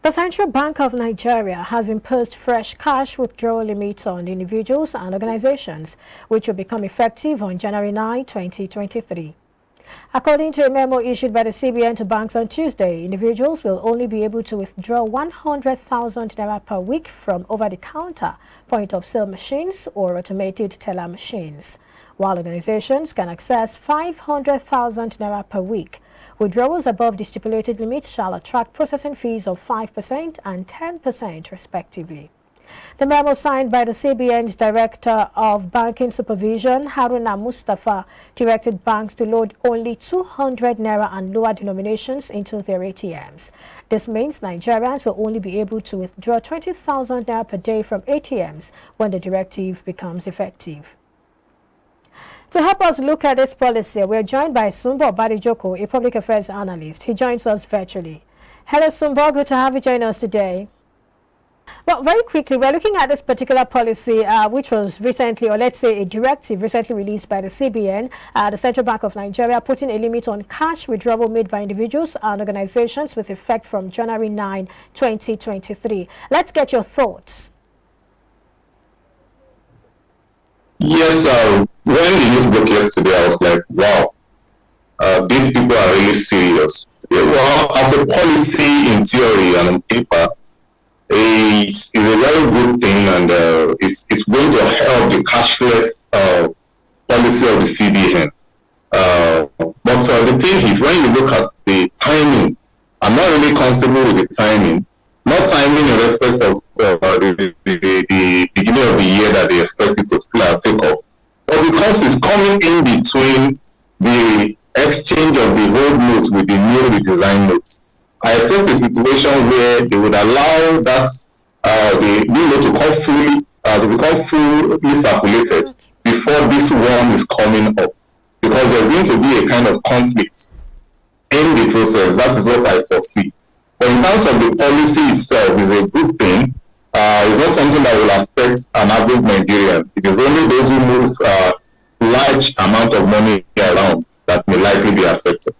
The Central Bank of Nigeria has imposed fresh cash withdrawal limits on individuals and organizations, which will become effective on January 9, 2023. According to a memo issued by the CBN to banks on Tuesday, individuals will only be able to withdraw 100,000 naira per week from over-the-counter point-of-sale machines or automated teller machines, while organizations can access 500,000 naira per week. Withdrawals above the stipulated limits shall attract processing fees of 5% and 10% respectively. The memo signed by the CBN's Director of Banking Supervision, Haruna Mustafa, directed banks to load only 200 naira and lower denominations into their ATMs. This means Nigerians will only be able to withdraw 20,000 naira per day from ATMs when the directive becomes effective. To help us look at this policy, we're joined by Sumbo Badijoko, a public affairs analyst. He joins us virtually. Hello, Sumbo. Good to have you join us today. Well, very quickly, we're looking at this particular policy, which was recently, or let's say a directive recently released by the CBN, the Central Bank of Nigeria, putting a limit on cash withdrawal made by individuals and organizations with effect from January 9, 2023. Let's get your thoughts. Yes, when the news broke yesterday, I was like, wow, these people are really serious. Well, as a policy in theory and on paper, is a very good thing, and it's going to help the cashless policy of the CBN. But the thing is, when you look at the timing, I'm not really comfortable with the timing. Not timing in respect of the beginning of the year that they expect it to take off, but because it's coming in between the exchange of the old notes with the newly designed notes. I expect a situation where they would allow that the new note to become fully circulated before this one is coming up, because there's going to be a kind of conflict in the process. That is what I foresee. But in terms of the policy itself, is a good thing. It's not something that will affect an average Nigerian. It is only those who move large amount of money around that may likely be affected.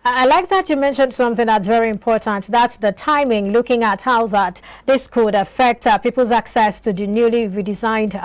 I like that you mentioned something that's very important. That's the timing, looking at how that this could affect people's access to the newly redesigned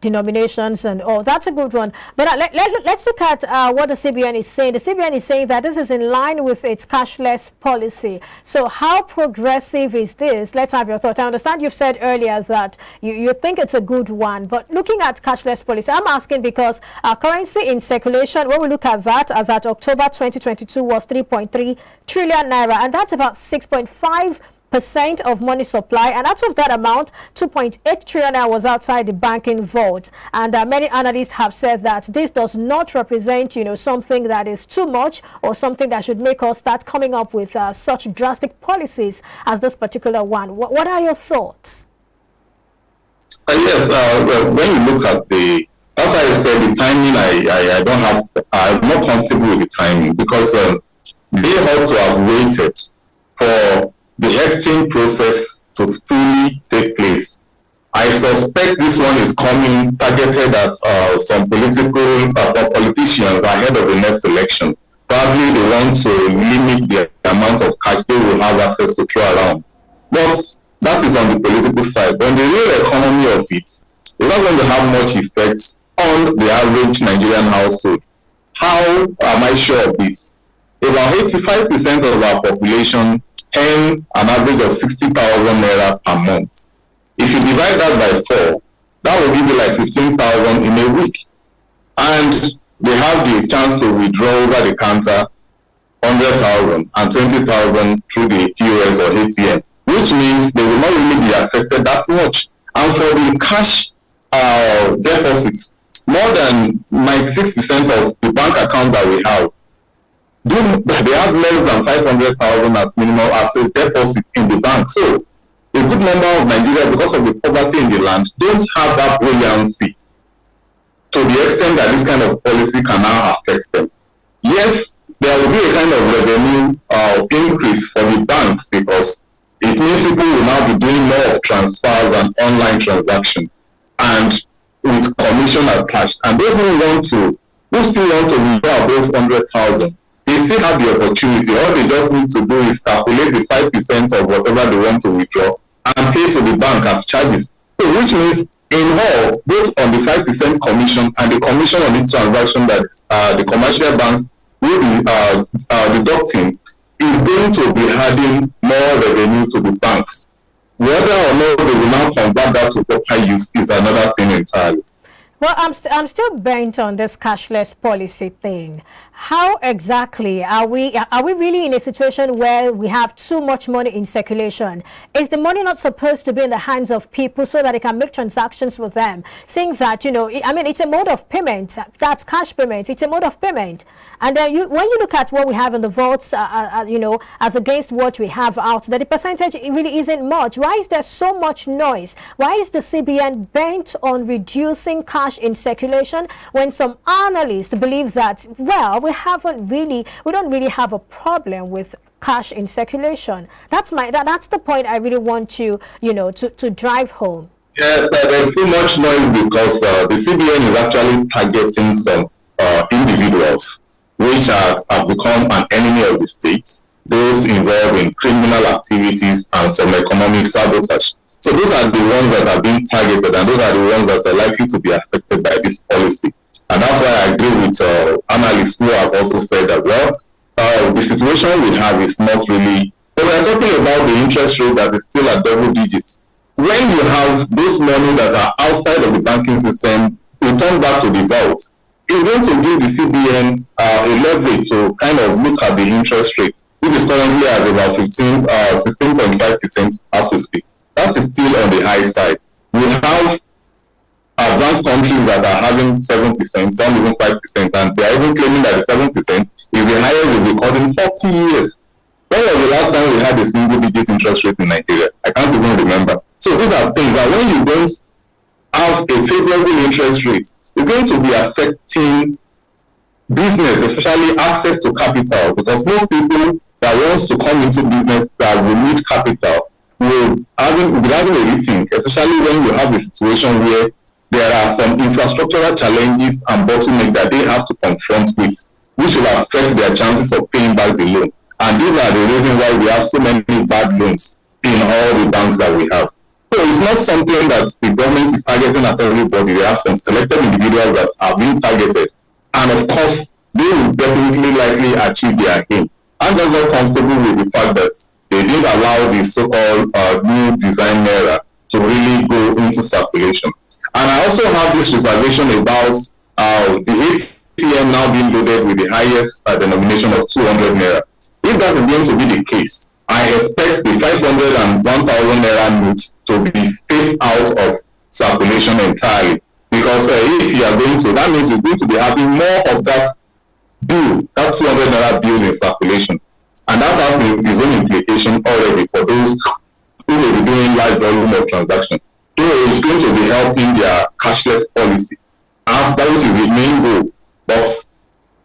denominations and all. That's a good one. But let's look at what the CBN is saying. The CBN is saying that this is in line with its cashless policy. So how progressive is this? Let's have your thoughts. I understand you've said earlier that you think it's a good one. But looking at cashless policy, I'm asking because currency in circulation, when we look at that, as at October 2022, was 3.3 trillion naira, and that's about 6.5% of money supply, and out of that amount 2.8 trillion naira was outside the banking vault. And many analysts have said that this does not represent something that is too much or something that should make us start coming up with such drastic policies as this particular one. What are your thoughts? Yes, when you look at as I said, the timing, I'm not comfortable with the timing, because they ought to have waited for the exchange process to fully take place. I suspect this one is coming targeted at some politicians ahead of the next election. Probably they want to limit the amount of cash they will have access to throw around. But that is on the political side. But on the real economy of it, it's not going to have much effect on the average Nigerian household. How am I sure of this? About 85% of our population earn an average of 60,000 naira per month. If you divide that by 4, that will give you like 15,000 in a week. And they have the chance to withdraw over the counter 100,000 and 20,000 through the POS or ATM, which means they will not really be affected that much. And for the cash deposits, more than 96% of the bank account that we have, they have less than 500,000 as minimum as a deposit in the bank. So a good number of Nigerians, because of the poverty in the land, don't have that buoyancy to the extent that this kind of policy can now affect them. Yes, there will be a kind of revenue increase for the banks, because it means people will now be doing more of transfers and online transactions, and with commission attached. And those who still want to withdraw above 100,000, they they still have the opportunity. All they just need to do is calculate the 5% of whatever they want to withdraw and pay to the bank as charges. So which means in all, both on the 5% commission and the commission on each transaction that the commercial banks will be deducting is going to be adding more revenue to the banks. Whether or not they will now convert that to proper use is another thing entirely. Well, I'm still bent on this cashless policy thing. How exactly are we really in a situation where we have too much money in circulation? Is the money not supposed to be in the hands of people so that they can make transactions with them? Saying that, you know, I mean, it's a mode of payment. That's cash payment. It's a mode of payment. And then when you look at what we have in the vaults, you know, as against what we have out there, the percentage really isn't much. Why is there so much noise? Why is the CBN bent on reducing cash in circulation when some analysts believe that, well, we don't really have a problem with cash in circulation? That's the point I really want you to drive home. Yes, there's so much noise because the CBN is actually targeting some individuals which have become an enemy of the state, those involved in criminal activities and some economic sabotage. So those are the ones that are being targeted, and those are the ones that are likely to be affected by this policy. And that's why I agree with analysts who have also said that, well, the situation we have is not really, but we're talking about the interest rate that is still at double digits. When you have those money that are outside of the banking system returned back to the vault, it's going to give the CBN a leverage to kind of look at the interest rate, which is currently at about 16.5% as we speak. That is still on the high side. We have advanced countries that are having 7%, some even 5%, and they are even claiming that the 7% is the highest we've recorded in 40 years. When was the last time we had a single-digit interest rate in Nigeria? I can't even remember. So these are things that when you don't have a favorable interest rate, it's going to be affecting business, especially access to capital, because most people that wants to come into business that will need capital will be having a rethink, especially when you have a situation where there are some infrastructural challenges and bottlenecks that they have to confront with, which will affect their chances of paying back the loan. And these are the reasons why we have so many bad loans in all the banks that we have. So it's not something that the government is targeting at everybody. They have some selected individuals that are being targeted. And of course, they will definitely likely achieve their aim. I'm just not comfortable with the fact that they didn't allow the so-called new design era to really go into circulation. And I also have this reservation about the ATM now being loaded with the highest denomination of 200 naira. If that is going to be the case, I expect the 500 and 1,000 naira notes to be phased out of circulation entirely. Because if you are going to, that means you're going to be having more of that bill, that 200 naira bill in circulation. And that has its own implication already for those who will be doing large volume of transactions. So it's going to be helping their cashless policy. As that which is the main goal. But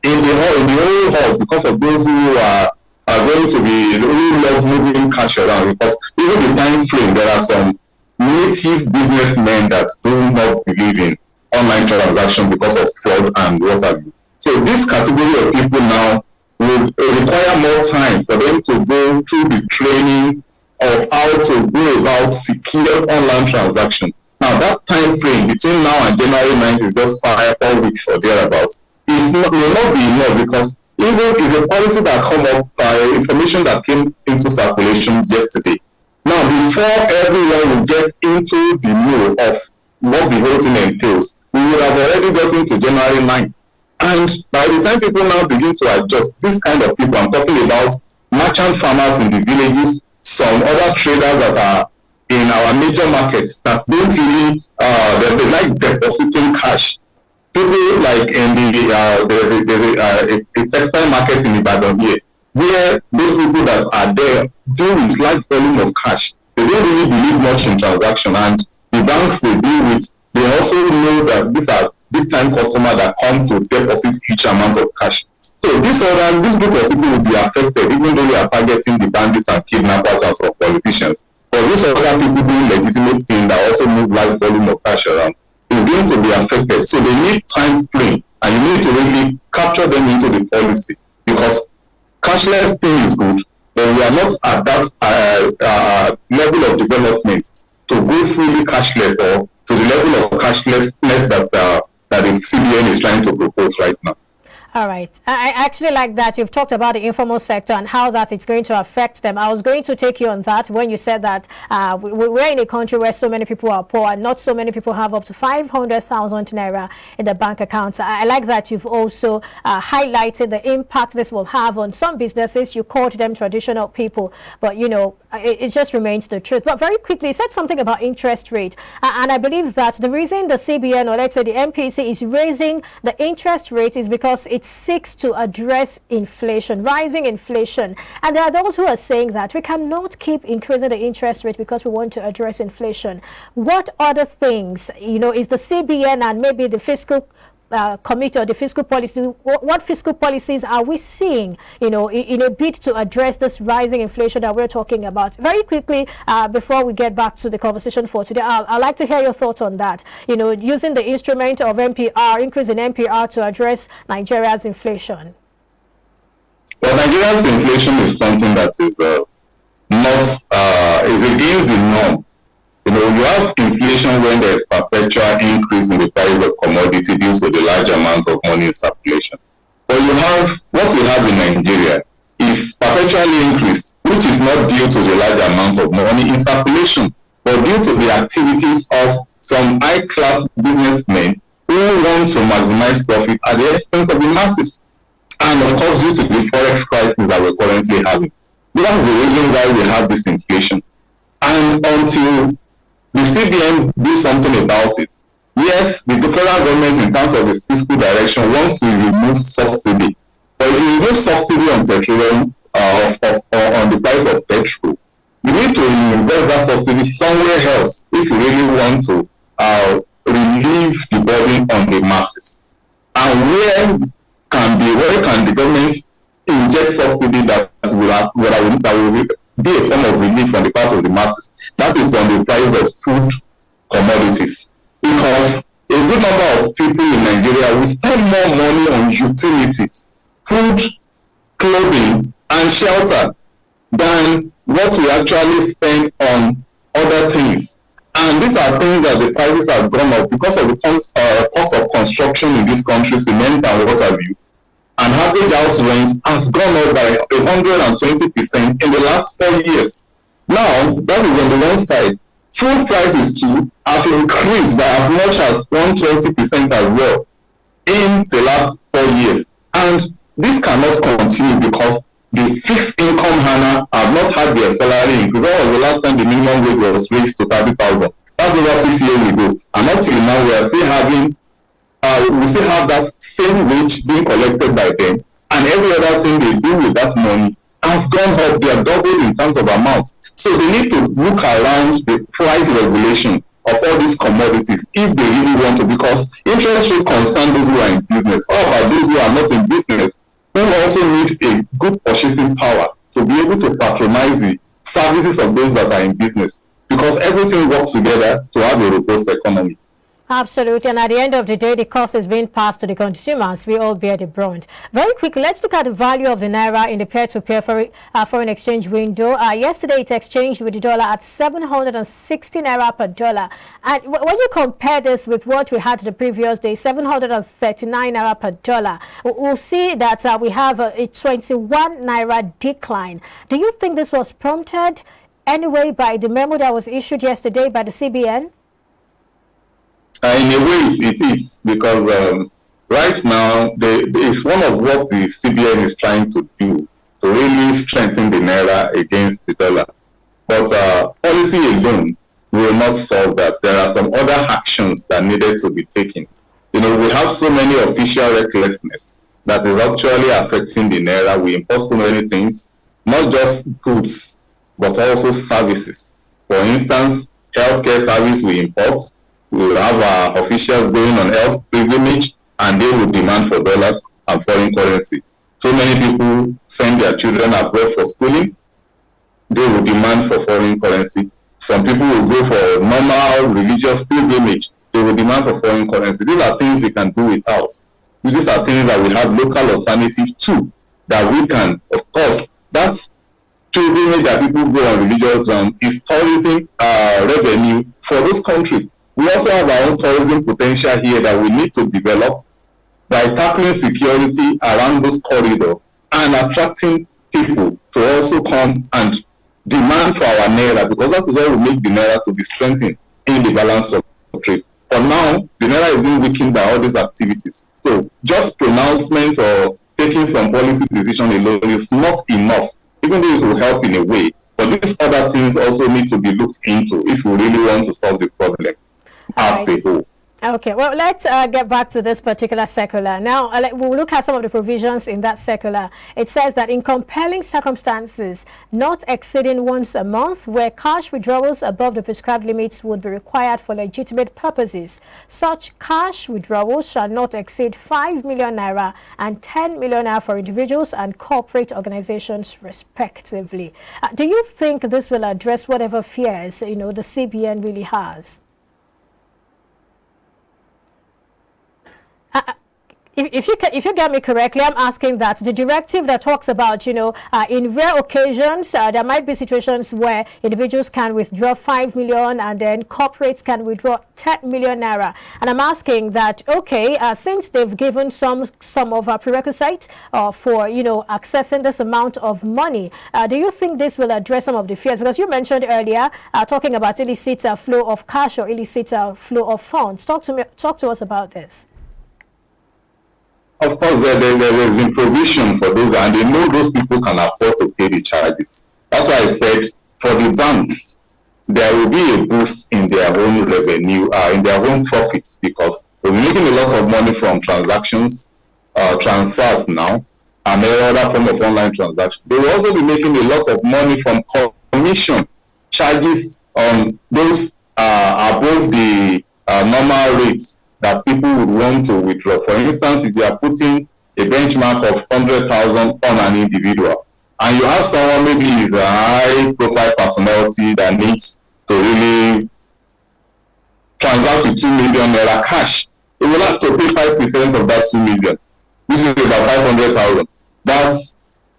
in the whole hall, because of those who are going to be, who love moving cash around, because even the time frame, there are some native businessmen that do not believe in online transaction because of fraud and what have you. So this category of people now will require more time for them to go through the training of how to go about secure online transaction. Now that time frame between now and January 9th is just 4 weeks or thereabouts. It will not be enough, because even if a policy that come up by information that came into circulation yesterday. Now before everyone will get into the know of what the whole thing entails, we would have already gotten to January 9th. And by the time people now begin to adjust, this kind of people, I'm talking about merchant farmers in the villages, some other traders that are in our major markets that don't really, they like depositing cash. People like in there's a textile market in Ibadan here, where those people that are there do with large volume of cash. They don't really believe much in transaction, and the banks they deal with, they also know that these are big-time customers that come to deposit huge amount of cash. So this group of people will be affected, even though we are targeting the bandits and kidnappers and some politicians. But these other people doing legitimate things that also move large volume of cash around is going to be affected. So they need time frame, and you need to really capture them into the policy, because cashless thing is good, but we are not at that level of development to go fully cashless or to the level of cashlessness that the CBN is trying to propose right now. All right. I actually like that you've talked about the informal sector and how that it's going to affect them. I was going to take you on that when you said that we're in a country where so many people are poor and not so many people have up to 500,000 naira in their bank accounts. I like that you've also highlighted the impact this will have on some businesses. You called them traditional people, but you know, it just remains the truth. But very quickly, you said something about interest rate. And I believe that the reason the CBN, or let's say the MPC, is raising the interest rate is because it seeks to address inflation, rising inflation. And there are those who are saying that we cannot keep increasing the interest rate because we want to address inflation. What other things, you know, is the CBN and maybe the fiscal committee or the fiscal policy, what fiscal policies are we seeing, you know, in a bid to address this rising inflation that we're talking about? Very quickly, before we get back to the conversation for today, I'd like to hear your thoughts on that. You know, using the instrument of MPR, increase in MPR to address Nigeria's inflation. Well, Nigeria's inflation is something that is not is against the norm. You know, you have inflation when there is perpetual increase in the price of commodity due to the large amount of money in circulation. But you have, what we have in Nigeria is perpetually increase, which is not due to the large amount of money in circulation, but due to the activities of some high-class businessmen who want to maximize profit at the expense of the masses. And of course, due to the forex crisis that we're currently having. That's the reason why we have this inflation. And until the CBN do something about it. Yes, the federal government, in terms of its fiscal direction, wants to remove subsidy. But if you remove subsidy on petroleum, on the price of petrol, you need to invest that subsidy somewhere else if you really want to relieve the burden on the masses. And where can the government inject subsidy that will be a form of relief on the part of the masses? That is on the price of food commodities. Because a good number of people in Nigeria will spend more money on utilities, food, clothing, and shelter than what we actually spend on other things. And these are things that the prices have gone up because of the cost of construction in this country, cement and what have you. And average house rent has gone up by 120% in the last 4 years. Now, that is on the one side. Food prices too have increased by as much as 120% as well in the last 4 years. And this cannot continue because the fixed income earner have not had their salary increase. When was the last time the minimum wage was raised to 30,000? That's over 6 years ago. And up till now, we are still having we still have that same wage being collected by them, and every other thing they do with that money has gone up. They are doubled in terms of amount. So they need to look around the price regulation of all these commodities if they really want to, because interest rate concern those who are in business. How about those who are not in business, who also need a good purchasing power to be able to patronize the services of those that are in business? Because everything works together to have a robust economy. Absolutely, and at the end of the day, the cost is being passed to the consumers. We all bear the brunt. Very quickly, let's look at the value of the naira in the peer-to-peer foreign exchange window. Yesterday, it exchanged with the dollar at 760 naira per dollar. And when you compare this with what we had the previous day, 739 naira per dollar, we'll see that we have a 21 naira decline. Do you think this was prompted anyway by the memo that was issued yesterday by the CBN? In a way, it is, because right now, it's one of what the CBN is trying to do to really strengthen the naira against the dollar. But policy alone will not solve that. There are some other actions that needed to be taken. You know, we have so many official recklessness that is actually affecting the naira. We import so many things, not just goods, but also services. For instance, healthcare service we import. We will have our officials going on health pilgrimage, and they will demand for dollars and foreign currency. So many people send their children abroad for schooling. They will demand for foreign currency. Some people will go for normal religious pilgrimage. They will demand for foreign currency. These are things we can do without. These are things that we have local alternative to. that we can, of course, that's pilgrimage that people go on religious ground is tourism revenue for those countries. We also have our own tourism potential here that we need to develop by tackling security around those corridors and attracting people to also come and demand for our naira, because that is where we make the naira to be strengthened in the balance of trade. For now, the naira is being weakened by all these activities. So just pronouncement or taking some policy decision alone is not enough, even though it will help in a way. But these other things also need to be looked into if we really want to solve the problem as a whole. Okay, well, let's get back to this particular circular. Now, we'll look at some of the provisions in that circular. It says that in compelling circumstances, not exceeding once a month, where cash withdrawals above the prescribed limits would be required for legitimate purposes, such cash withdrawals shall not exceed 5 million naira and 10 million naira for individuals and corporate organizations, respectively. Do you think this will address whatever fears, the CBN really has? If you get me correctly, I'm asking that the directive that talks about, in rare occasions, there might be situations where individuals can withdraw 5 million and then corporates can withdraw 10 million naira. And I'm asking that, okay, since they've given some of our prerequisites for, accessing this amount of money, do you think this will address some of the fears? Because you mentioned earlier, talking about illicit flow of cash or illicit flow of funds. Talk to us about this. Of course, there has been provision for those, and they know those people can afford to pay the charges. That's why I said for the banks, there will be a boost in their own revenue, in their own profits, because we're making a lot of money from transactions, transfers now, and any other form of online transaction. They will also be making a lot of money from commission charges on those above the normal rates that people would want to withdraw. For instance, if you are putting a benchmark of 100,000 on an individual, and you have someone maybe is a high-profile personality that needs to really transact with 2 million naira cash, you will have to pay 5% of that 2 million, which is about 500,000. That's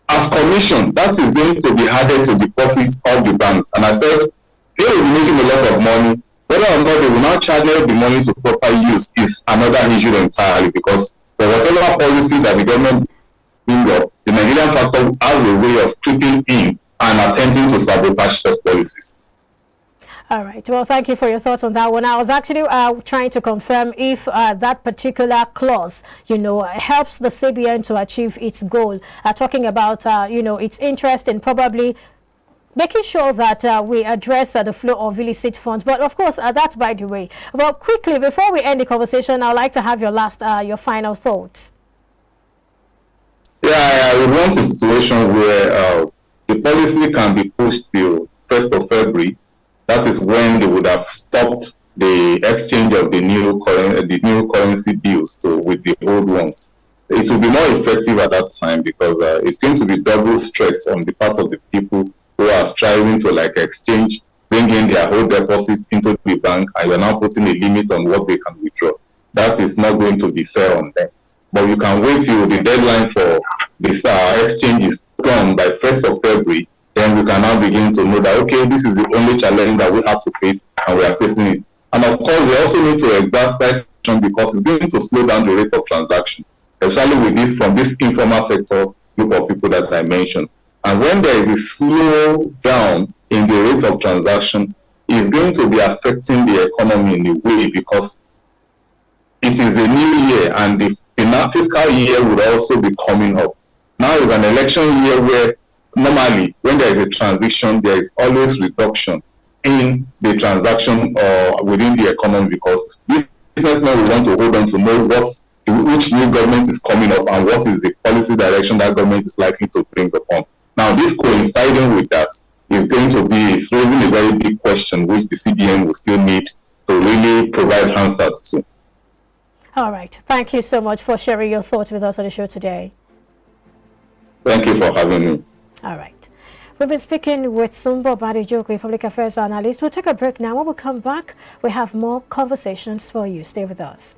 as commission. That is going to be added to the profits of the banks. And I said they will be making a lot of money. Whether or not they will now channel the money to proper use is another issue entirely, because for whatever policy that the government brings up, the Nigerian factor has a way of creeping in and attempting to sabotage such policies. All right. Well, thank you for your thoughts on that one. I was actually trying to confirm if that particular clause, helps the CBN to achieve its goal. Talking about, its interest in probably making sure that we address the flow of illicit funds. But of course, that's by the way. Well, quickly, before we end the conversation, I'd like to have your final thoughts. Yeah, I would want a situation where the policy can be pushed till 1st of February. That is when they would have stopped the exchange of the new currency bills with the old ones. It will be more effective at that time, because it's going to be double stress on the part of the people who are striving to exchange, bring in their whole deposits into the bank, and you're now putting a limit on what they can withdraw. That is not going to be fair on them. But you can wait till the deadline for this exchange is gone by 1st of February, then we can now begin to know that, okay, this is the only challenge that we have to face, and we are facing it. And of course, we also need to exercise action, because it's going to slow down the rate of transaction, especially with this from this informal sector group of people that I mentioned. And when there is a slow down in the rate of transaction, it's going to be affecting the economy in a way, because it is a new year and the fiscal year will also be coming up. Now is an election year where normally when there is a transition, there is always reduction in the transaction within the economy, because this businessmen will want to hold on to know which new government is coming up and what is the policy direction that government is likely to bring upon. Now, this coinciding with that is raising a very big question, which the CBN will still need to really provide answers to. All right. Thank you so much for sharing your thoughts with us on the show today. Thank you for having me. All right. We've been speaking with Sumbo Badijoku, public affairs analyst. We'll take a break now. When we come back, we have more conversations for you. Stay with us.